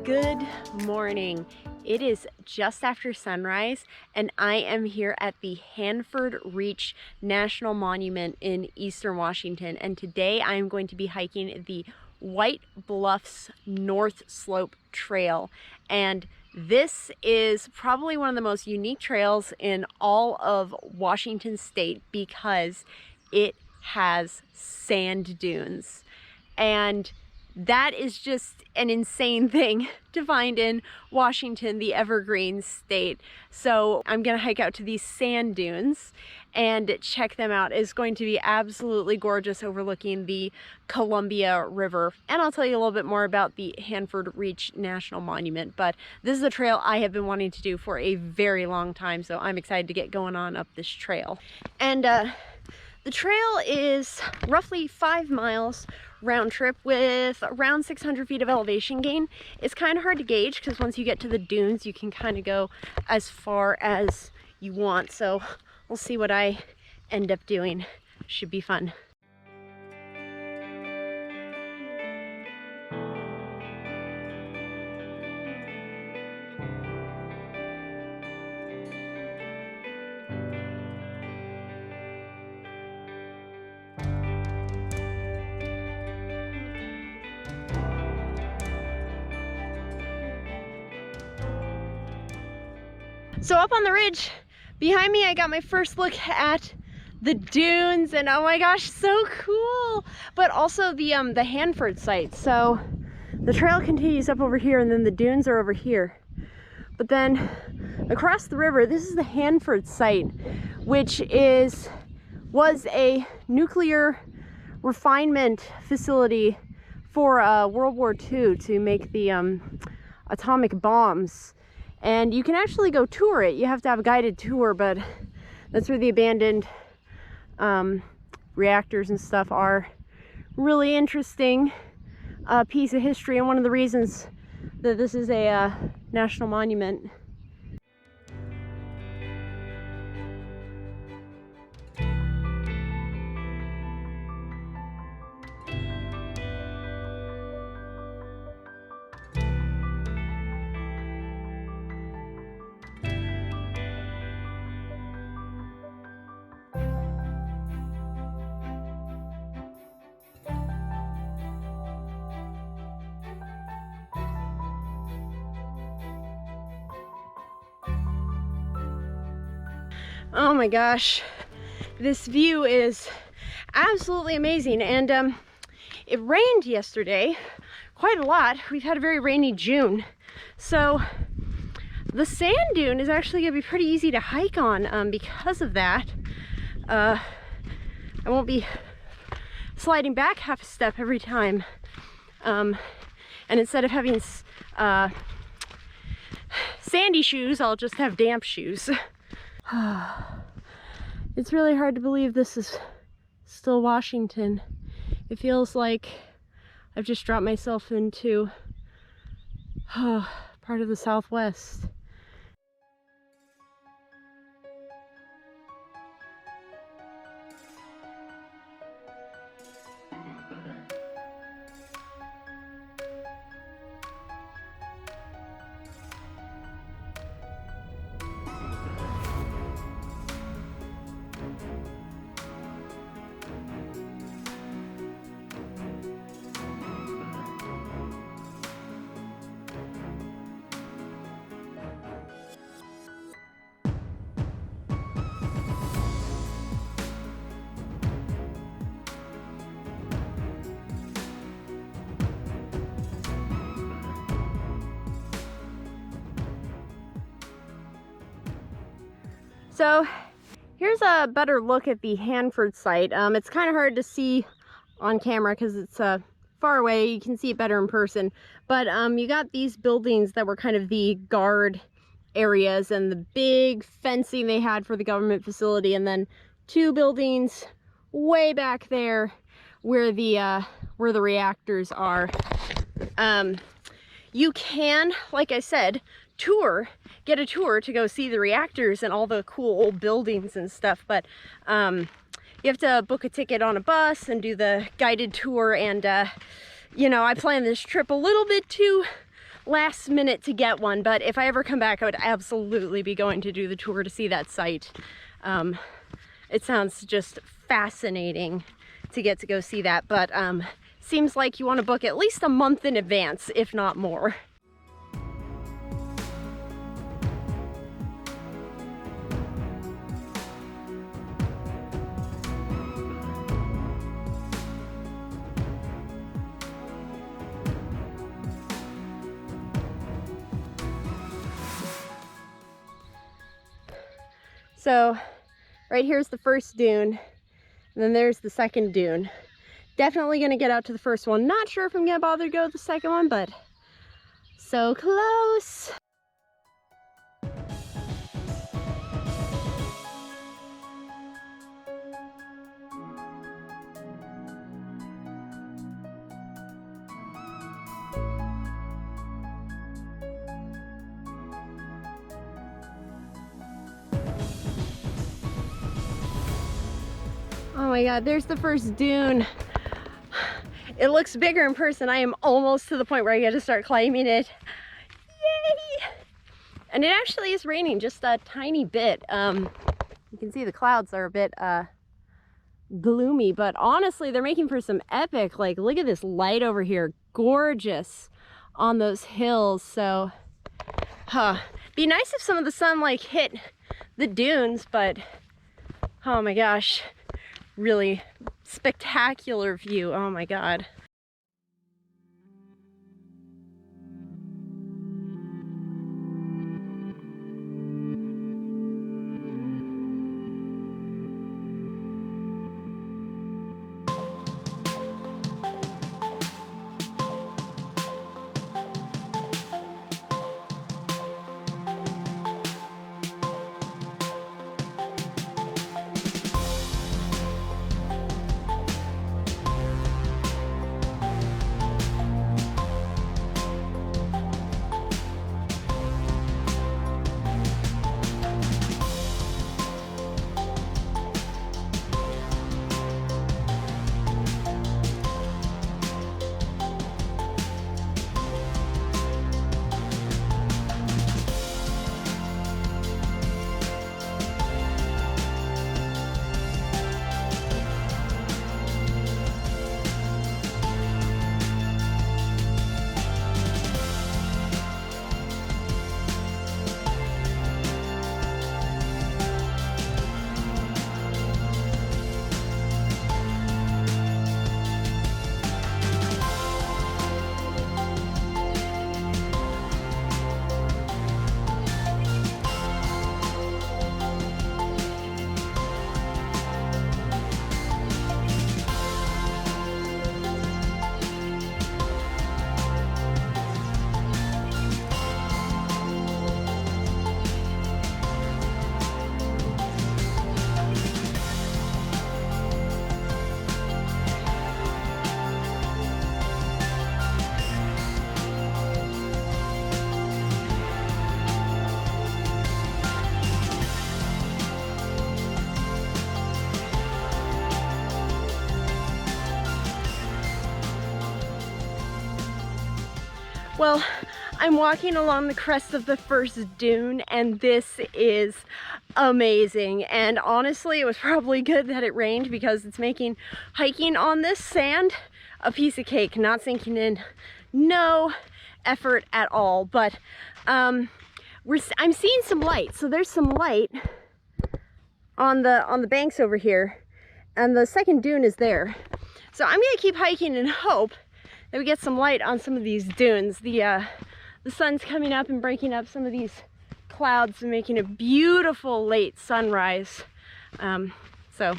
Good morning. It is just after sunrise and I am here at the Hanford Reach National Monument in Eastern Washington, and today I am going to be hiking the White Bluffs North Slope Trail, and this is probably one of the most unique trails in all of Washington state because it has sand dunes, and that is just an insane thing to find in Washington, the evergreen state. So I'm gonna hike out to these sand dunes and check them out. It's going to be absolutely gorgeous, overlooking the Columbia River. And I'll tell you a little bit more about the Hanford Reach National Monument, but this is a trail I have been wanting to do for a very long time, so I'm excited to get going on up this trail. And the trail is roughly 5 miles round trip with around 600 feet of elevation gain. It's kind of hard to gauge because once you get to the dunes, you can kind of go as far as you want. So we'll see what I end up doing. Should be fun. So up on the ridge behind me, I got my first look at the dunes, and oh my gosh, so cool! But also the Hanford site. So the trail continues up over here, and then the dunes are over here. But then across the river, this is the Hanford site, which was a nuclear refinement facility for World War II to make the atomic bombs. And you can actually go tour it. You have to have a guided tour, but that's where the abandoned reactors and stuff are. Really interesting piece of history, and one of the reasons that this is a national monument. Oh my gosh, this view is absolutely amazing. And it rained yesterday quite a lot. We've had a very rainy June, so the sand dune is actually gonna be pretty easy to hike on because of that. I won't be sliding back half a step every time, and instead of having sandy shoes, I'll just have damp shoes. It's really hard to believe this is still Washington. It feels like I've just dropped myself into part of the Southwest. So here's a better look at the Hanford site. It's kind of hard to see on camera because it's far away. You can see it better in person. But you got these buildings that were kind of the guard areas and the big fencing they had for the government facility, and then 2 buildings way back there where the reactors are. You can, like I said, get a tour to go see the reactors and all the cool old buildings and stuff, but you have to book a ticket on a bus and do the guided tour. And you know, I planned this trip a little bit too last minute to get one, but if I ever come back, I would absolutely be going to do the tour to see that site. It sounds just fascinating to get to go see that, but seems like you want to book at least a month in advance, if not more. So right here's the first dune, and then there's the second dune. Definitely gonna get out to the first one. Not sure if I'm gonna bother to go to the second one, but so close. Oh my God, there's the first dune. It looks bigger in person. I am almost to the point where I get to start climbing it. Yay! And it actually is raining just a tiny bit. You can see the clouds are a bit gloomy, but honestly, they're making for some epic, like, look at this light over here. Gorgeous on those hills. So, be nice if some of the sun like hit the dunes, but oh my gosh. Really spectacular view. Oh my God. Well, I'm walking along the crest of the first dune, and this is amazing. And honestly, it was probably good that it rained, because it's making hiking on this sand a piece of cake, not sinking in, no effort at all. But I'm seeing some light. So there's some light on the banks over here, and the second dune is there. So I'm gonna keep hiking and hope that we get some light on some of these dunes. The sun's coming up and breaking up some of these clouds and making a beautiful late sunrise. So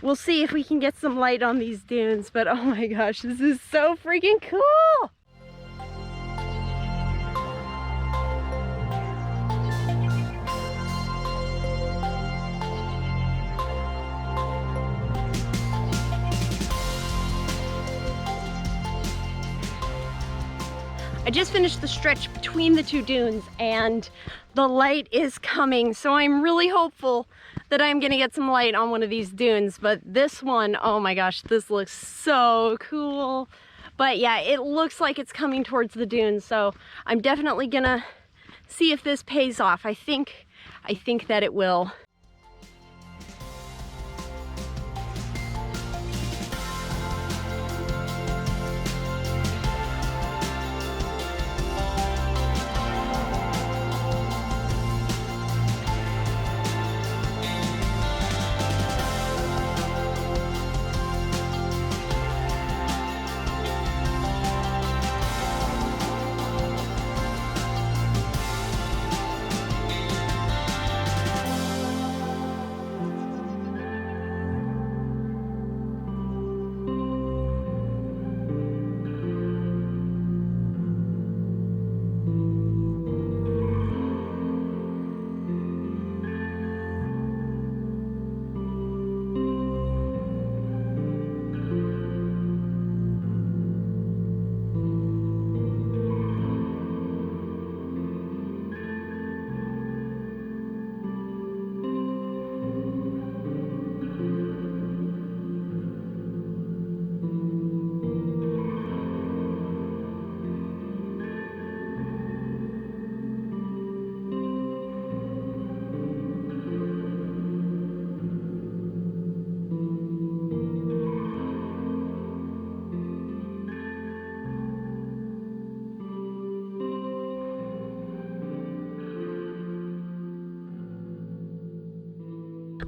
we'll see if we can get some light on these dunes, but oh my gosh, this is so freaking cool! I just finished the stretch between the two dunes and the light is coming, so I'm really hopeful that I'm gonna get some light on one of these dunes. But this one, oh my gosh, this looks so cool. But yeah, it looks like it's coming towards the dunes, so I'm definitely gonna see if this pays off. I think that it will.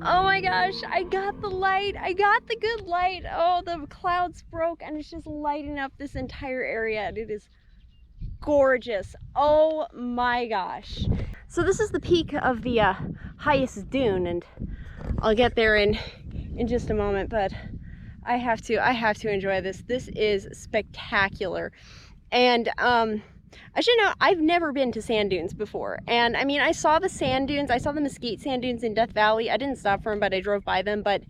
Oh my gosh, I got the light. I got the good light. Oh, the clouds broke and it's just lighting up this entire area and it is gorgeous. Oh my gosh. So this is the peak of the highest dune, and I'll get there in just a moment, but I have to enjoy this. This is spectacular. And I should know, I've never been to sand dunes before. And I mean, I saw the sand dunes, I saw the Mesquite sand dunes in Death Valley. I didn't stop for them, but I drove by them. But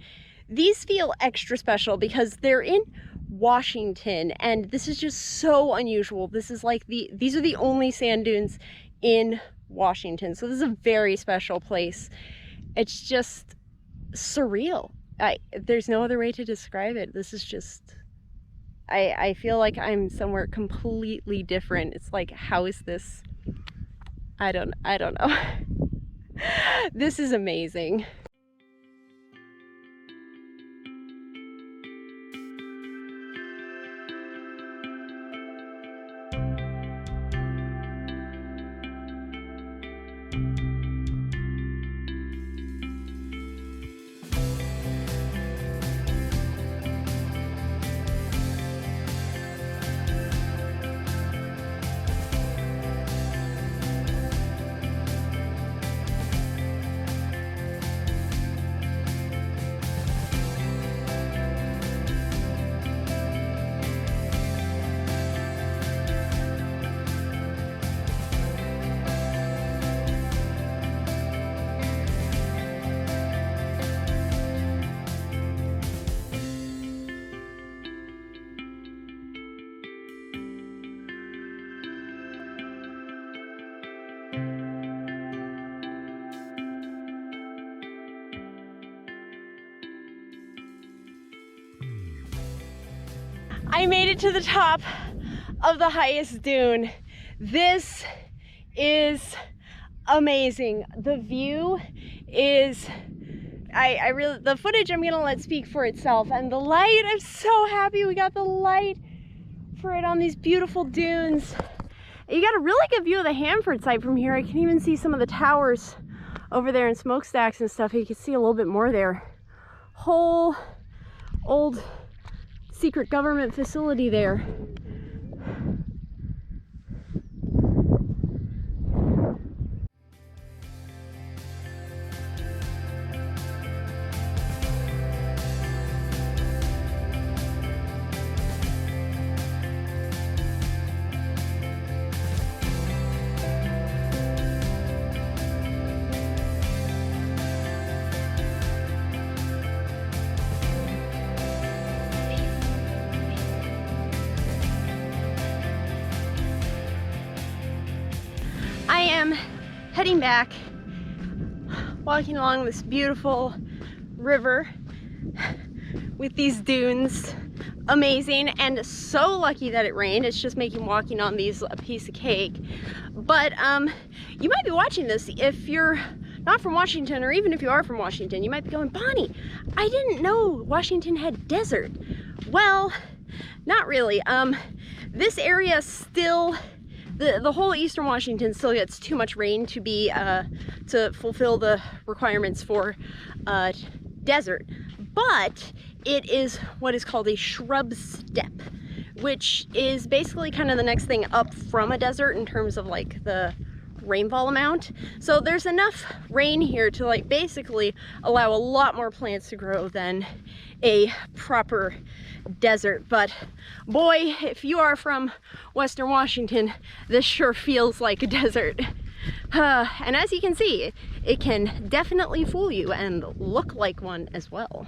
these feel extra special because they're in Washington, and this is just so unusual. This is like these are the only sand dunes in Washington. So this is a very special place. It's just surreal. There's no other way to describe it. This is just, I feel like I'm somewhere completely different. It's like, how is this? I don't know. This is amazing. I made it to the top of the highest dune. This is amazing. The view is, I really, the footage I'm gonna let speak for itself, and the light, I'm so happy we got the light for it on these beautiful dunes. You got a really good view of the Hanford site from here. I can even see some of the towers over there and smokestacks and stuff. You can see a little bit more there. Whole old secret government facility there. I am heading back, walking along this beautiful river with these dunes amazing and so lucky that it rained. It's just making walking on these a piece of cake. But you might be watching this if you're not from Washington, or even if you are from Washington, you might be going, Bonnie, I didn't know Washington had desert. Well, not really. This area still, the whole eastern Washington still gets too much rain to be to fulfill the requirements for desert, but it is what is called a shrub steppe, which is basically kind of the next thing up from a desert in terms of like the rainfall amount. So there's enough rain here to like basically allow a lot more plants to grow than a proper desert. But boy, if you are from Western Washington, this sure feels like a desert. And as you can see, it can definitely fool you and look like one as well.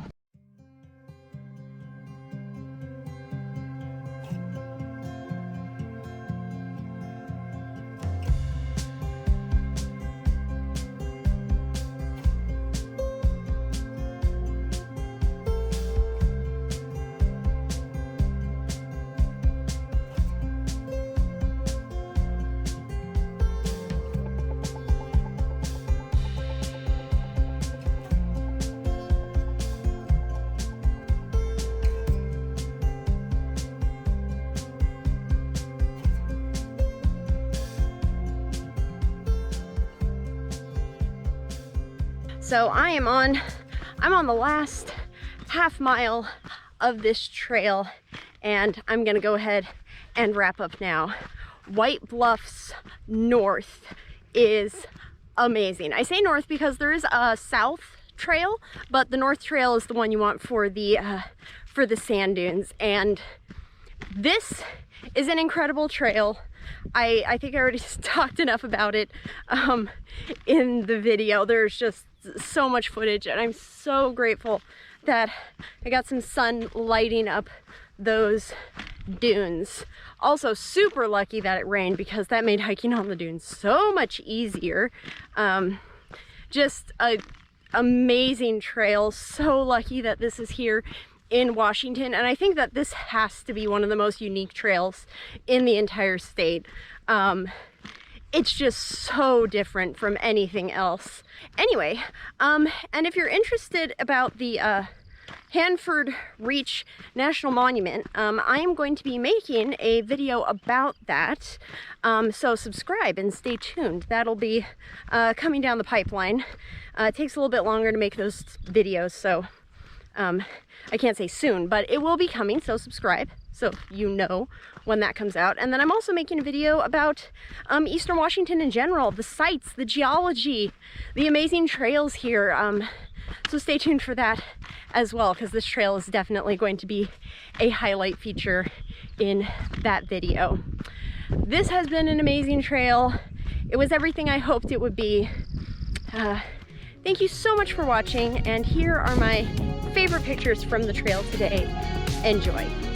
So I'm on the last half mile of this trail, and I'm gonna go ahead and wrap up now. White Bluffs North is amazing. I say north because there is a south trail, but the north trail is the one you want for the sand dunes, and this is an incredible trail. I think I already talked enough about it in the video. There's just so much footage, and I'm so grateful that I got some sun lighting up those dunes. Also super lucky that it rained, because that made hiking on the dunes so much easier. Just an amazing trail. So lucky that this is here in Washington, and I think that this has to be one of the most unique trails in the entire state. It's just so different from anything else. Anyway, and if you're interested about the Hanford Reach National Monument, I am going to be making a video about that. So subscribe and stay tuned. That'll be coming down the pipeline. It takes a little bit longer to make those videos, so I can't say soon, but it will be coming, so subscribe so you know when that comes out. And then I'm also making a video about Eastern Washington in general, the sights, the geology, the amazing trails here. So stay tuned for that as well, because this trail is definitely going to be a highlight feature in that video. This has been an amazing trail. It was everything I hoped it would be. Thank you so much for watching, and here are my favorite pictures from the trail today. Enjoy.